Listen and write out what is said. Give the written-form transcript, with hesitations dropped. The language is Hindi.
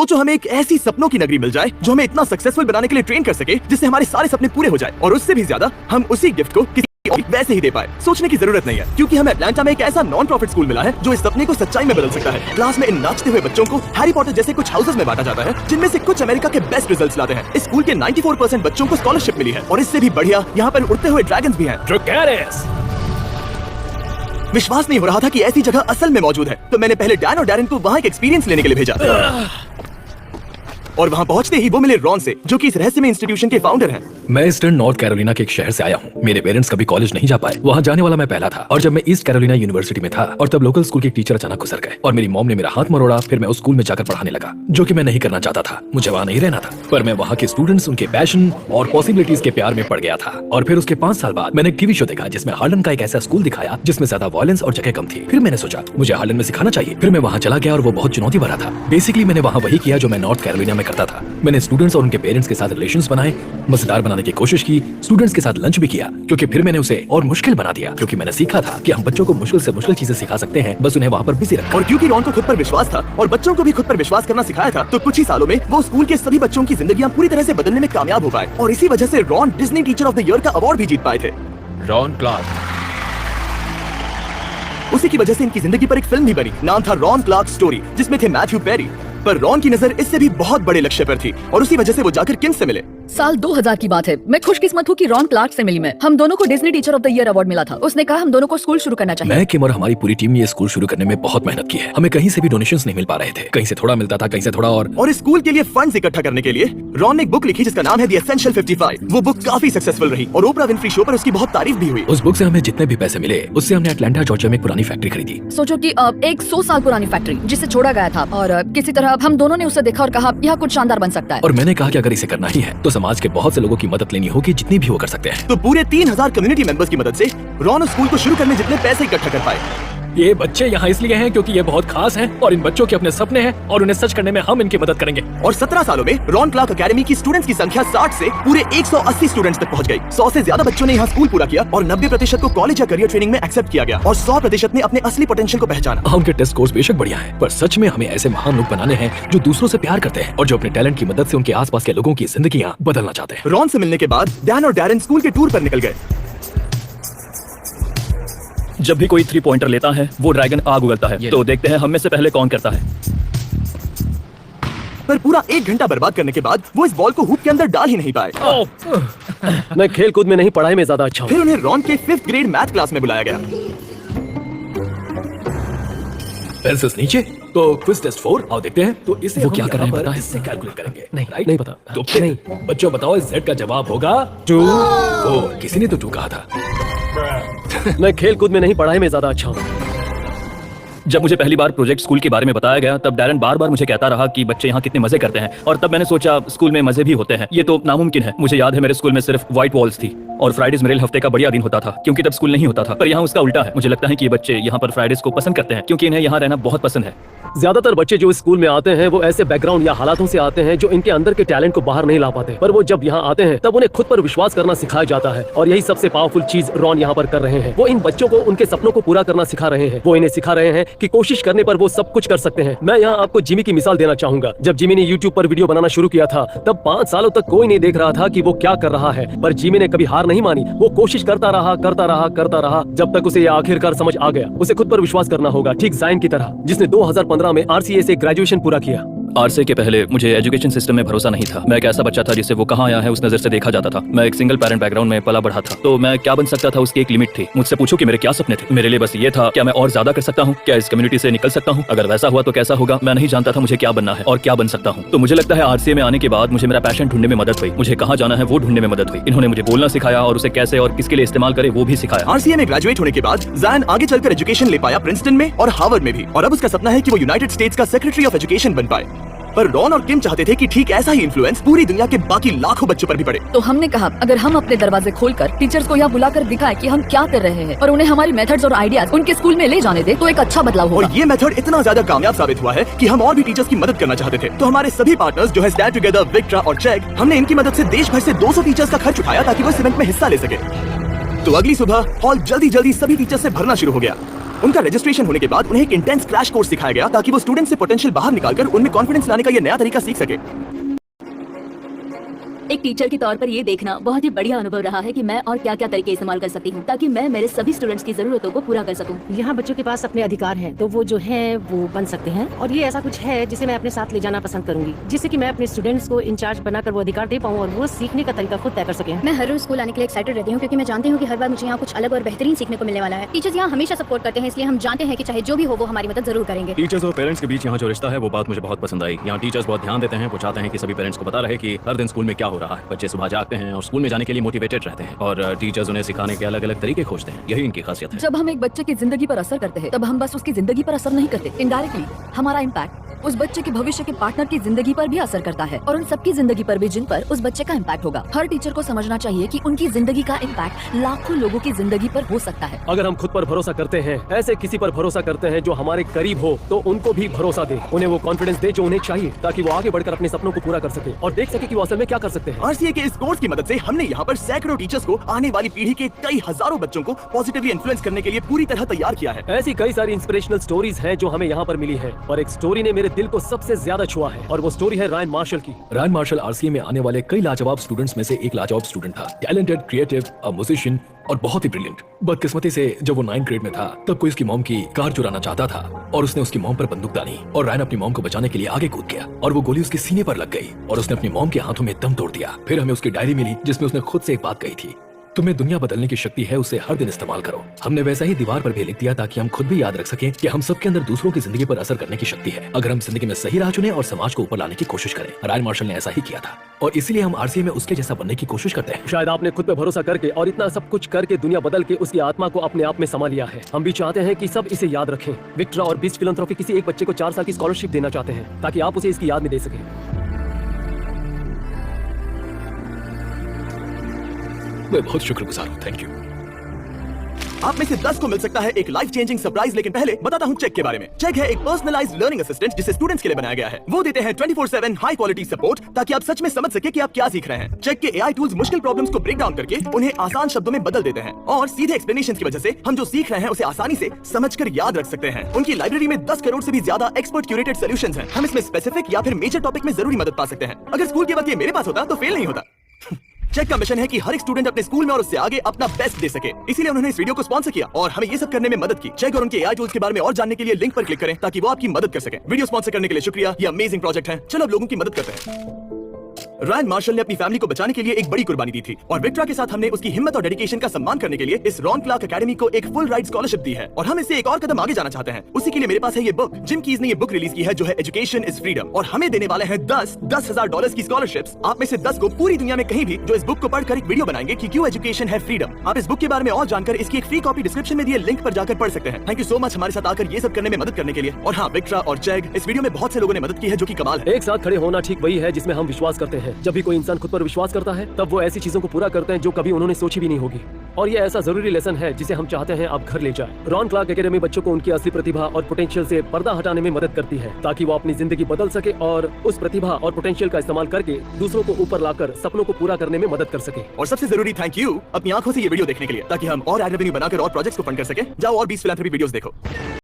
सोचो हमें एक ऐसी सपनों की नगरी मिल जाए जो हमें इतना सक्सेसफुल बनाने के लिए ट्रेन कर सके जिससे हमारे सारे सपने पूरे हो जाए, और उससे भी ज्यादा हम उसी गिफ्ट को किसी और वैसे ही दे पाए। सोचने की जरूरत नहीं है, क्योंकि हमें अटलांटा में एक ऐसा नॉन प्रॉफिट स्कूल मिला है जो इस सपने को सच्चाई में बदल सकता है। क्लास में इन नाचते हुए बच्चों को हैरी पॉटर जैसे कुछ हाउसेस में बांटा जाता है, जिनमें से कुछ अमेरिका के बेस्ट रिजल्ट्स लाते हैं। इस स्कूल के 94% बच्चों को स्कॉलरशिप मिली है, और इससे भी बढ़िया यहाँ पर उड़ते हुए ड्रैगन्स भी हैं। विश्वास नहीं हो रहा था कि ऐसी जगह असल में मौजूद है, तो मैंने पहले डैन और डैरेन को वहाँ एक एक्सपीरियंस लेने के लिए भेजा। और वहाँ पहुँचते ही वो मिले रॉन से, जो कि इस रहस्यमय इंस्टीट्यूशन के फाउंडर हैं। मैं ईस्टर्न नॉर्थ कैरोलिना के एक शहर से आया हूँ। मेरे पेरेंट्स कभी कॉलेज नहीं जा पाए, वहाँ जाने वाला मैं पहला था। और जब मैं ईस्ट कैरोलिना यूनिवर्सिटी में था और तब लोकल स्कूल के टीचर अचानक गुजर गए और मेरी मॉम ने मेरा हाथ मरोड़ा। फिर मैं उस स्कूल में जाकर पढ़ाने लगा, जो कि मैं नहीं करना चाहता था। मुझे वहाँ नहीं रहना था, पर मैं वहाँ के स्टूडेंट्स, उनके पैशन और पॉसिबिलिटीज के प्यार में पड़ गया था। और फिर उसके 5 साल बाद मैंने एक टीवी शो देखा जिसमें हार्लन का एक ऐसा स्कूल दिखाया जिसमें ज्यादा वायलेंस और जगह कम थी। फिर मैंने सोचा मुझे हार्लन में सिखाना चाहिए। फिर मैं वहाँ चला गया और वो बहुत चुनौती भरा था। बेसिकली मैंने वहाँ वही किया जो मैं नॉर्थ कैरोलिना में करता था। मैंने स्टूडेंट्स और उनके पेरेंट्स के साथ रिलेशंस बनाए, मजेदार बनाने की कोशिश की, स्टूडेंट्स के साथ लंच भी किया, क्योंकि फिर मैंने उसे और मुश्किल बना दिया। क्योंकि मैंने सीखा था कि हम बच्चों को मुश्किल से मुश्किल चीजें सिखा सकते हैं, बस उन्हें वहाँ पर बिजी रखना। और क्योंकि रॉन को खुद पर विश्वास था और बच्चों को भी खुद पर विश्वास करना सिखाया था, तो कुछ ही सालों में वो स्कूल के सभी बच्चों की जिंदगियां पूरी तरह से बदलने में कामयाब हो पाए। और इसी वजह से Ron Disney teacher of the year का अवार्ड भी जीत पाए थे। Ron Clark. उसी की वजह से इनकी जिंदगी पर एक फिल्म भी बनी, नाम था रॉन क्लार्क स्टोरी, जिसमें थे मैथ्यू पेरी। पर रॉन की नजर इससे भी बहुत बड़े लक्ष्य पर थी, और उसी वजह से वो जाकर किन से मिले। साल 2000 की बात है। मैं खुशकिस्मत हूँ कि रॉन क्लार्क से मिली मैं। हम दोनों को Disney teacher of the year award मिला था। उसने कहा हम दोनों को स्कूल शुरू करना चाहिए। मैं, किम और हमारी पूरी टीम ने ये स्कूल शुरू करने में बहुत मेहनत की है। हमें कहीं से भी डोनेशंस नहीं मिल पा रहे थे, कहीं से थोड़ा मिलता था, कहीं से थोड़ा। और इस स्कूल के लिए फंड्स इकट्ठा करने के लिए रॉन ने एक बुक लिखी जिसका नाम है द एसेंशियल 55। वो बुक काफी सक्सेसफुल रही और ओपरा विनफ्री शो पर उसकी बहुत तारीफ भी हुई। उस बुक से हमें जितने भी पैसे मिले उससे हमने अटलांटा जॉर्जिया में एक पुरानी फैक्ट्री खरीदी। सोचो कि एक 100 साल पुरानी फैक्ट्री जिसे छोड़ा गया था, और किसी तरह हम दोनों ने उसे देखा और कहा यह कुछ शानदार बन सकता है। और मैंने कहा कि अगर इसे करना ही है तो समाज के बहुत से लोगों की मदद लेनी होगी, जितनी भी वो कर सकते हैं। तो पूरे 3000 कम्युनिटी मेंबर्स की मदद से रॉन उस स्कूल को शुरू करने जितने पैसे इकट्ठा कर पाए। ये बच्चे यहाँ इसलिए हैं क्योंकि ये बहुत खास हैं और इन बच्चों के अपने सपने हैं और उन्हें सच करने में हम इनकी मदद करेंगे। और 17 सालों में रॉन क्लार्क अकेडमी की स्टूडेंट्स की संख्या 60 से पूरे 180 स्टूडेंट्स तक पहुँच गई। 100 से ज्यादा बच्चों ने यहाँ स्कूल पूरा किया और 90% को कॉलेज या करियर ट्रेनिंग में एक्सेप्ट किया गया, और 100% ने अपने असली पोटेंशियल को पहचाना। उनके टेस्ट स्कोर्स बेशक बढ़िया हैं, पर सच में हमें ऐसे महान लोग बनाने हैं जो दूसरों से प्यार करते हैं और जो अपने टैलेंट की मदद से उनके आसपास के लोगों की जिंदगियाँ बदलना चाहते हैं। रॉन से मिलने के बाद डैन और डैरेन स्कूल के टूर पर निकल गए। जब भी कोई 3 पॉइंटर लेता है वो ड्रैगन आग उगलता है, तो देखते हैं हम में से पहले कौन करता है। पर पूरा 1 घंटा बर्बाद करने के बाद वो इस बॉल को हुप के अंदर डाल ही नहीं पाए। मैं खेल कूद में नहीं, पढ़ाई में ज्यादा अच्छा हूँ। फिर उन्हें रॉन के 5th ग्रेड मैथ क्लास में बुलाया गया। पेंसिल्स नीचे, तो क्विज टेस्ट 4 आओ देखते हैं। तो इसे वो क्या कर रहे हैं पता है? इससे कैलकुलेट करेंगे। नहीं पता। तो नहीं बच्चों बताओ, इस Z का जवाब होगा 2। किसी ने तो 2 कहा था। मैं खेल कूद में नहीं, पढ़ाई में ज्यादा अच्छा हूँ। जब मुझे पहली बार प्रोजेक्ट स्कूल के बारे में बताया गया तब डैरेन बार बार मुझे कहता रहा कि बच्चे यहाँ कितने मजे करते हैं, और तब मैंने सोचा स्कूल में मजे भी होते हैं, ये तो नामुमकिन है। मुझे याद है मेरे स्कूल में सिर्फ व्हाइट वॉल्स थी और फ्राइडेज मेरे हफ्ते का बढ़िया दिन होता था क्योंकि तब स्कूल नहीं होता था। पर यहाँ उसका उल्टा है। मुझे लगता है कि ये बच्चे यहाँ पर फ्राइडेज को पसंद करते हैं क्योंकि इन्हें यहाँ रहना बहुत पसंद है। ज्यादातर बच्चे जो इस स्कूल में आते हैं वो ऐसे बैकग्राउंड या हालातों से आते हैं जो इनके अंदर के टैलेंट को बाहर नहीं ला पाते, पर वो जब यहाँ आते हैं तब उन्हें खुद पर विश्वास करना सिखाया जाता है। और यही सबसे पावरफुल चीज रॉन यहाँ पर कर रहे हैं। वो इन बच्चों को उनके सपनों को पूरा करना सिखा रहे हैं। वो इन्हें सिखा रहे हैं कि कोशिश करने पर वो सब कुछ कर सकते हैं। मैं यहाँ आपको जिमी की मिसाल देना चाहूंगा। जब जिमी ने यूट्यूब पर वीडियो बनाना शुरू किया था तब 5 सालों तक कोई नहीं देख रहा था कि वो क्या कर रहा है, पर जिमी ने कभी हार नहीं मानी। वो कोशिश करता रहा जब तक उसे आखिरकार समझ आ गया। उसे खुद पर विश्वास करना होगा, ठीक जायन की तरह जिसने 2015 में RCA से ग्रेजुएशन पूरा किया। RCA के पहले मुझे एजुकेशन सिस्टम में भरोसा नहीं था। मैं एक ऐसा बच्चा था जिसे वो कहाँ आया है उस नजर से देखा जाता था। मैं एक सिंगल पेरेंट बैकग्राउंड में पला बढ़ा था, तो मैं क्या बन सकता था उसकी एक लिमिट थी। मुझसे पूछो कि मेरे क्या सपने थे, मेरे लिए बस ये था क्या मैं और ज्यादा कर सकता हूँ, क्या इस कम्युनिटी से निकल सकता हूँ, अगर वैसा हुआ तो कैसा होगा। मैं नहीं जानता था मुझे क्या बनना है और क्या बन सकता हूँ। तो मुझे लगता है RCA में आने के बाद मुझे मेरा पैशन ढूंढने में मदद हुई। मुझे कहाँ जाना है वो ढूंढने में मदद हुई। इन्होंने मुझे बोलना सिखाया और उसे कैसे और किसके लिए इस्तेमाल करे वो भी सिखाया। RCA में ग्रेजुएट होने के बाद जायन आगे चलकर एजुकेशन ले पाया प्रिंसटन में और हार्वर्ड में भी, और अब उसका सपना है कि वो यूनाइटेड स्टेट्स का सेक्रेटरी ऑफ एजुकेशन बन पाए। पर रॉन और किम चाहते थे कि ठीक ऐसा ही इन्फ्लुएंस पूरी दुनिया के बाकी लाखों बच्चों पर भी पड़े। तो हमने कहा अगर हम अपने दरवाजे खोलकर टीचर्स को यहाँ बुलाकर दिखाएं कि हम क्या कर रहे हैं और उन्हें हमारी मेथड्स और आइडियाज उनके स्कूल में ले जाने दे तो एक अच्छा बदलाव होगा। और ये मेथड इतना ज्यादा कामयाब साबित हुआ है कि हम और भी टीचर्स की मदद करना चाहते थे। तो हमारे सभी पार्टनर्स जो है स्टैंड टुगेदर, विक्ट्रा और चेक, हमने इनकी मदद से देश भर से 200 टीचर्स का खर्च उठाया ताकि वो इस इवेंट में हिस्सा ले सके। तो अगली सुबह हॉल जल्दी सभी टीचर्स से भरना शुरू हो गया। उनका रजिस्ट्रेशन होने के बाद उन्हें एक इंटेंस क्रैश कोर्स सिखाया गया ताकि वो स्टूडेंट से पोटेंशियल बाहर निकालकर उनमें कॉन्फिडेंस लाने का ये नया तरीका सीख सके। एक टीचर के तौर पर ये देखना बहुत ही बढ़िया अनुभव रहा है कि मैं और क्या क्या तरीके इस्तेमाल कर सकती हूँ ताकि मैं मेरे सभी स्टूडेंट्स की जरूरतों को पूरा कर सकूँ। यहाँ बच्चों के पास अपने अधिकार हैं, तो वो जो है वो बन सकते हैं और ये ऐसा कुछ है जिसे मैं अपने साथ ले जाना पसंद करूंगी, जिससे कि मैं अपने स्टूडेंट्स को इंचार्ज बनाकर वो अधिकार दे पाऊँ और वो सीखने का तरीका खुद तय कर सके। मैं हर रोज स्कूल आने के लिए एक्साइटेड रहती हूँ क्योंकि मैं जानती हूँ कि हर बार मुझे यहाँ कुछ अलग और बेहतरीन सीखने को मिलने वाला है। टीचर्स यहाँ हमेशा सपोर्ट करते हैं, इसलिए हम जानते हैं कि चाहे जो भी हो वो हमारी मदद जरूर करेंगे। टीचर्स और पेरेंट्स के बीच यहाँ जो रिश्ता है वो बात मुझे बहुत पसंद आई। यहाँ टीचर्स बहुत ध्यान देते हैं, वो चाहते हैं कि सभी पेरेंट्स को पता रहे कि हर दिन स्कूल में क्या हो रहा है। बच्चे सुबह जागते हैं और स्कूल में जाने के लिए मोटिवेटेड रहते हैं और टीचर्स उन्हें सिखाने के अलग अलग तरीके खोजते हैं। यही इनकी खासियत है। जब हम एक बच्चे की जिंदगी पर असर करते हैं तब हम बस उसकी जिंदगी पर असर नहीं करते, इनडायरेक्टली हमारा इम्पैक्ट उस बच्चे के भविष्य के पार्टनर की जिंदगी पर भी असर करता है और उन सबकी जिंदगी पर भी जिन पर उस बच्चे का इम्पैक्ट होगा। हर टीचर को समझना चाहिए कि उनकी जिंदगी का इम्पैक्ट लाखों लोगों की जिंदगी पर हो सकता है। अगर हम खुद पर भरोसा करते हैं, ऐसे किसी पर भरोसा करते हैं जो हमारे करीब हो, तो उनको भी भरोसा दे, उन्हें वो कॉन्फिडेंस दे जो उन्हें चाहिए ताकि वो आगे बढ़कर अपने सपनों को पूरा कर सके और देख सके कि वो असल में क्या कर सकते हैं। RCA के इस कोर्स की मदद से हमने यहाँ पर सैकड़ों टीचर्स को आने वाली पीढ़ी के कई हजारों बच्चों को पॉजिटिवली इन्फ्लुएंस करने के लिए पूरी तरह तैयार किया है। ऐसी कई सारी इंस्पिरेशनल स्टोरीज हैं जो हमें यहाँ पर मिली है और एक स्टोरी ने मेरे दिल को सबसे ज्यादा छुआ है और वो स्टोरी है रायन मार्शल की। रायन मार्शल RCA में आने वाले कई लाजवाब स्टूडेंट्स में से एक लाजवाब स्टूडेंट था। टैलेंटेड, क्रिएटिव, अ म्यूजिशियन और बहुत ही ब्रिलियंट। बदकिस्मती से जब वो 9th ग्रेड में था तब कोई उसकी मॉम की कार चुराना चाहता था और उसने उसकी मॉम पर बंदूक दानी और रायन अपनी मॉम को बचाने के लिए आगे कूद गया और वो गोली उसके सीने पर लग गई और उसने अपनी मॉम के हाथों में दम तोड़ दिया। फिर हमें उसकी डायरी मिली जिसमें उसने खुद से एक बात कही थी, तुम्हें दुनिया बदलने की शक्ति है, उसे हर दिन इस्तेमाल करो। हमने वैसा ही दीवार पर भी लिख दिया ताकि हम खुद भी याद रख सकें कि हम सबके अंदर दूसरों की जिंदगी पर असर करने की शक्ति है अगर हम जिंदगी में सही राह चुने और समाज को ऊपर लाने की कोशिश करें। रायन मार्शल ने ऐसा ही किया था और इसीलिए हम RCA में उसके जैसा बनने की कोशिश करते हैं। शायद आपने खुद पे भरोसा करके और इतना सब कुछ करके दुनिया बदल के उसकी आत्मा को अपने आप में समा लिया है। हम भी चाहते हैं कि सब इसे याद रखें। विक्ट्रा और बीस्ट फिलैंथ्रोपी किसी एक बच्चे को 4 साल की स्कॉलरशिप देना चाहते हैं ताकि आप उसे इसकी याद में दे सकें। मैं बहुत शुक्रगुजार हूँ, थैंक यू। आप में से 10 को मिल सकता है एक लाइफ चेंजिंग सरप्राइज, लेकिन पहले बताता हूँ चेक के बारे में। चेक है एक पर्सनलाइज्ड लर्निंग असिस्टेंट जिसे स्टूडेंट्स के लिए बनाया गया है। वो देते हैं 24/7 हाई क्वालिटी सपोर्ट ताकि आप सच में समझ सके कि आप क्या सीख रहे हैं। चेक के AI टूल्स मुश्किल प्रॉब्लम्स को ब्रेक डाउन करके उन्हें आसान शब्दों में बदल देते हैं और सीधे एक्सप्लेनेशन की वजह से हम जो सीख रहे हैं उसे आसानी से समझकर याद रख सकते हैं। उनकी लाइब्रेरी में 10 करोड़ से भी ज्यादा एक्सपर्ट क्यूरेटेड सॉल्यूशंस हैं। हम इसमें स्पेसिफिक या फिर मेजर टॉपिक में जरूरी मदद पा सकते हैं। अगर स्कूल के वक्त ये मेरे पास होता तो फेल नहीं होता। चेक का मिशन है कि हर एक स्टूडेंट अपने स्कूल में और उससे आगे अपना बेस्ट दे सके, इसीलिए उन्होंने इस वीडियो को स्पॉन्सर किया और हमें ये सब करने में मदद की। चेक और उनके AI टूल्स के बारे में और जानने के लिए लिंक पर क्लिक करें ताकि वो आपकी मदद कर सके। वीडियो स्पॉन्सर करने के लिए शुक्रिया, ये अमेजिंग प्रोजेक्ट है। चलो अब लोगों की मदद करते हैं। रायन मार्शल ने अपनी फैमिली को बचाने के लिए एक बड़ी कुर्बानी दी थी और विक्ट्रा के साथ हमने उसकी हिम्मत और डेडिकेशन का सम्मान करने के लिए इस रॉन क्लार्क एकेडमी को एक फुल राइड स्कॉलरशिप दी है और हम इससे एक और कदम आगे जाना चाहते हैं। उसी के लिए मेरे पास है ये बुक। जिम कीज ने ये बुक रिलीज की है जो है एजुकेशन इज फ्रीडम और हमें देने वाले हैं 10,000 डॉलर्स की स्कॉलरशिप्स। आप में से 10 को पूरी दुनिया में कहीं भी जो इस बुक को पढ़कर एक वीडियो बनाएंगे कि क्यों एजुकेशन है फ्रीडम। आप इस बुक के बारे में और जानकर इसकी एक फ्री कॉपी डिस्क्रिप्शन में दिए लिंक पर जाकर पढ़ सकते हैं। थैंक यू सो मच हमारे साथ आकर ये सब करने में मदद करने के लिए। और हाँ, विक्ट्रा और चेग, इस वीडियो में बहुत से लोगों ने मदद की है जो कि कमाल है। एक साथ खड़े होना ठीक वही है जिसमें हम विश्वास करते हैं। जब भी कोई इंसान खुद पर विश्वास करता है तब वो ऐसी चीजों को पूरा करते हैं जो कभी उन्होंने सोची भी नहीं होगी और ये ऐसा जरूरी लेसन है जिसे हम चाहते हैं आप घर ले जाएं। रॉन क्लार्क एकेडमी बच्चों को उनकी असली प्रतिभा और पोटेंशियल से पर्दा हटाने में मदद करती है ताकि वो अपनी जिंदगी बदल सके और उस प्रतिभा और पोटेंशियल का इस्तेमाल करके दूसरों को ऊपर लाकर सपनों को पूरा करने में मदद कर सके। और सबसे जरूरी थैंक यू अपनी आंखों से ये वीडियो देखने के लिए ताकि हम और एड रेवेन्यू बनाकर और प्रोजेक्ट्स को फंड कर सके। जाओ और 20 फिलैंथ्रोपी वीडियोस देखो।